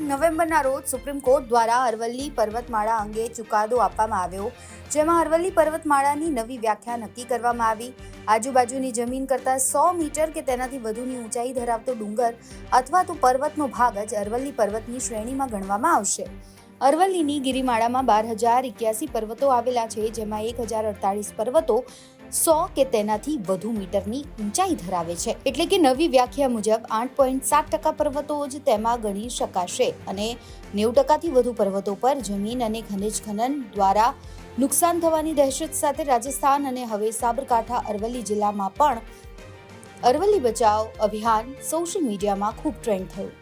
નવેમ્બરના રોજ supreme court દ્વારા અરવલ્લી પર્વતમાળા અંગે ચુકાદો આપવામાં આવ્યો, જેમાં અરવલ્લી પર્વતમાળાની નવી વ્યાખ્યા નક્કી કરવામાં આવી. આજુબાજુની જમીન કરતાં 100 મીટર કે તેનાથી વધુની ઊંચાઈ ધરાવતો ડુંગર અથવા તો પર્વતનો ભાગ જ અરવલ્લી પર્વતની શ્રેણીમાં ગણવામાં આવશે. અરવલ્લીની ગિરિમાળામાં 12,081 પર્વતો આવેલા છે, જેમાં 1,048 પર્વતો 100 કે તેનાથી વધુ મીટરની ઊંચાઈ ધરાવે છે. એટલે કે નવી વ્યાખ્યા મુજબ 8.7% પર્વતો જ તેમાં ગણી શકાશે અને 90%થી વધુ પર્વતો પર જમીન અને ખનિજ ખનન દ્વારા નુકસાન થવાની દહેશત સાથે રાજસ્થાન અને હવે સાબરકાંઠા અરવલ્લી જિલ્લામાં પણ અરવલ્લી બચાવ અભિયાન સોશિયલ મીડિયામાં ખૂબ ટ્રેન્ડ થયું.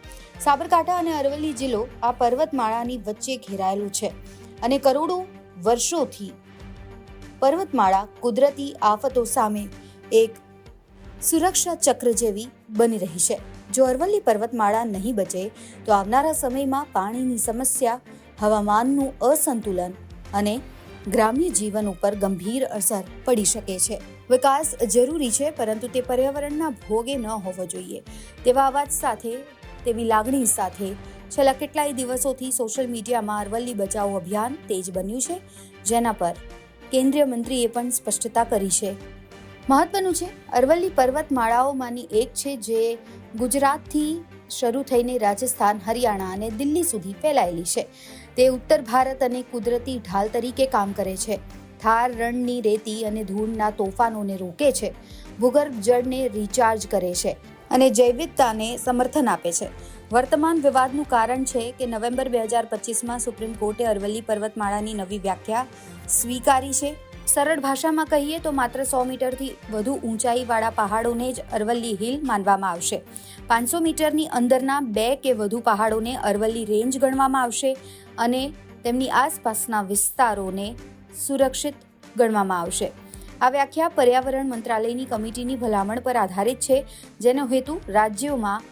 સાબરકાંઠા અને અરવલ્લી જિલ્લો આ પર્વતમાળાની વચ્ચે ઘેરાયેલું છે અને કરોડો વર્ષોથી પર્વતમાળા કુદરતી આફતો સામે એક સુરક્ષા ચક્ર જેવી બની રહી છે. જો અરવલ્લી પર્વતમાળા નહીં બચે તો આવનારા સમયમાં પાણીની સમસ્યા, હવામાનનું અસંતુલન અને ગ્રામ્ય જીવન ઉપર ગંભીર અસર પડી શકે છે. વિકાસ જરૂરી છે, પરંતુ તે પર્યાવરણના ભોગે ન હોવો જોઈએ. તેવા અવાજ સાથે, તેવી લાગણી સાથે છેલ્લા કેટલાય દિવસોથી સોશિયલ મીડિયામાં અરવલ્લી બચાવો અભિયાન તેજ બન્યું છે, જેના પર કેન્દ્રીય મંત્રીએ પણ સ્પષ્ટતા કરી છે. મહત્વનું છે, અરવલ્લી પર્વતમાળાઓમાંની એક છે જે ગુજરાતથી શરૂ થઈને રાજસ્થાન, હરિયાણા અને દિલ્હી સુધી ફેલાયેલી છે. તે ઉત્તર ભારત અને કુદરતી ઢાલ તરીકે કામ કરે છે. થાર રણની રેતી અને ધૂળના તોફાનોને રોકે છે, ભૂગર્ભ જળને રિચાર્જ કરે છે અને જૈવિકતાને સમર્થન આપે છે. વર્તમાન વિવાદનું કારણ છે કે નવેમ્બર 2025માં સુપ્રીમ કોર્ટે અરવલ્લી પર્વતમાળાની નવી વ્યાખ્યા સ્વીકારી છે. સરળ ભાષામાં કહીએ તો માત્ર 100 મીટરથી વધુ ઊંચાઈવાળા પહાડોને જ અરવલ્લી હિલ માનવામાં આવશે. 500 મીટરની અંદરના 2 કે વધુ પહાડોને અરવલ્લી રેન્જ ગણવામાં આવશે અને તેમની આસપાસના વિસ્તારોને સુરક્ષિત ગણવામાં આવશે. આ વ્યાખ્યા પર્યાવરણ મંત્રાલયની કમિટીની ભલામણ પર આધારિત છે, જેનો હેતુ રાજ્યોમાં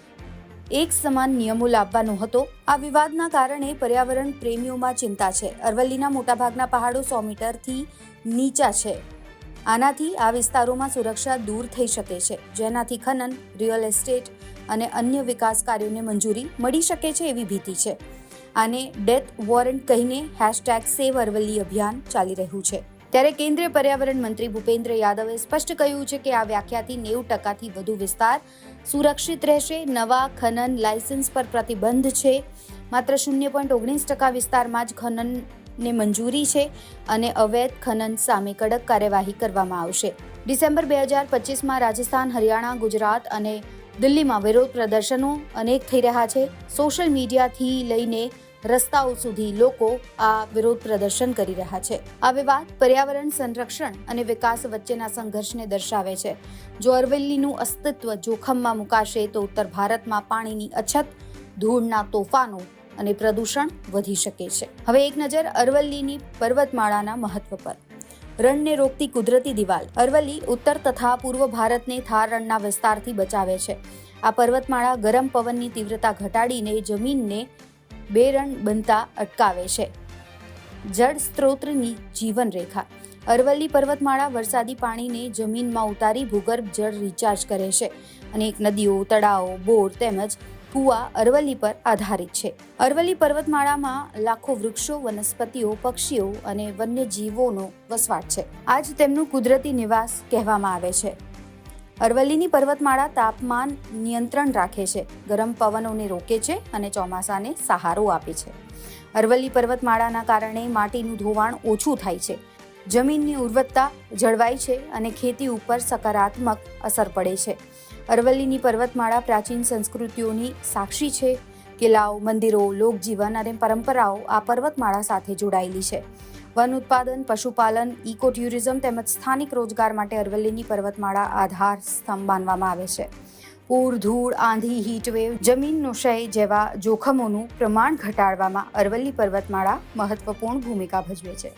એક સમાન નિયમો લાવવાનો હતો. આ વિવાદના કારણે પર્યાવરણ પ્રેમીઓમાં ચિંતા છે. અરવલ્લીના મોટાભાગના પહાડો 100 મીટરથી નીચા છે. આનાથી આ વિસ્તારોમાં સુરક્ષા દૂર થઈ શકે છે, જેનાથી ખનન, રિયલ એસ્ટેટ અને અન્ય વિકાસ કાર્યોને મંજૂરી મળી શકે છે એવી ભીતિ છે. આને ડેથ વોરંટ કહીને #SaveArvalli અભિયાન ચાલી રહ્યું છે. ત્યારે કેન્દ્રીય પર્યાવરણ મંત્રી ભૂપેન્દ્ર યાદવે સ્પષ્ટ કહ્યું છે કે આ વ્યાખ્યાથી 90%થી વધુ વિસ્તાર સુરક્ષિત રહેશે. નવા ખનન લાયસન્સ પર પ્રતિબંધ છે. માત્ર 0.19% વિસ્તારમાં જ ખનનને મંજૂરી છે અને અવૈધ ખનન સામે કડક કાર્યવાહી કરવામાં આવશે. ડિસેમ્બર 2025માં રાજસ્થાન, હરિયાણા, ગુજરાત અને દિલ્હીમાં વિરોધ પ્રદર્શનો અનેક થઈ રહ્યા છે. સોશિયલ મીડિયાથી લઈને રસ્તાઓ સુધી લોકો આ વિરોધ પ્રદર્શન કરી રહ્યા છે. આ વિવાદ પર્યાવરણ સંરક્ષણ અને વિકાસ વચ્ચેના સંઘર્ષને દર્શાવે છે. જો અરવલ્લીનું અસ્તિત્વ જોખમમાં મુકાશે તો ઉત્તર ભારતમાં પાણીની અછત, ધૂળના તોફાનો અને પ્રદૂષણ વધી શકે છે. હવે એક નજર અરવલ્લીની પર્વતમાળાના મહત્વ પર. રણને રોકતી કુદરતી દિવાલ. અરવલ્લી ઉત્તર તથા પૂર્વ ભારતને થાર રણના વિસ્તારથી બચાવે છે. આ પર્વતમાળા ગરમ પવનની તીવ્રતા ઘટાડીને જમીનને બેરણ બનતા અટકાવે છે. જળ સ્ત્રોતની જીવન રેખા. અરવલ્લી પર્વતમાળા વરસાદી પાણીને જમીનમાં ઉતારી ભૂગર્ભ જળ રિચાર્જ કરે છે. અનેક નદીઓ, તળાવો, બોર તેમજ કુવા અરવલ્લી પર આધારિત છે. અરવલ્લી પર્વતમાળામાં લાખો વૃક્ષો, વનસ્પતિઓ, પક્ષીઓ અને વન્યજીવોનો વસવાટ છે. આ જ તેમનું કુદરતી નિવાસ કહેવામાં આવે છે. અરવલ્લીની પર્વતમાળા તાપમાન નિયંત્રણ રાખે છે, ગરમ પવનોને રોકે છે અને ચોમાસાને સહારો આપે છે. અરવલ્લી પર્વતમાળાના કારણે માટીનું ધોવાણ ઓછું થાય છે, જમીનની ઉર્વરતા જળવાય છે અને ખેતી ઉપર સકારાત્મક અસર પડે છે. અરવલ્લીની પર્વતમાળા પ્રાચીન સંસ્કૃતિઓની સાક્ષી છે. કિલ્લાઓ, મંદિરો, લોકજીવન અને પરંપરાઓ આ પર્વતમાળા સાથે જોડાયેલી છે. વન ઉત્પાદન, પશુપાલન, ઇકો ટુરિઝમ તેમજ સ્થાનિક રોજગાર માટે અરવલ્લીની પર્વતમાળા આધાર સ્તંભ માનવામાં આવે છે. પૂર, ધૂળ, આંધી, હીટવેવ, જમીનનો ક્ષય જેવા જોખમોનું પ્રમાણ ઘટાડવામાં અરવલ્લી પર્વતમાળા મહત્વપૂર્ણ ભૂમિકા ભજવે છે.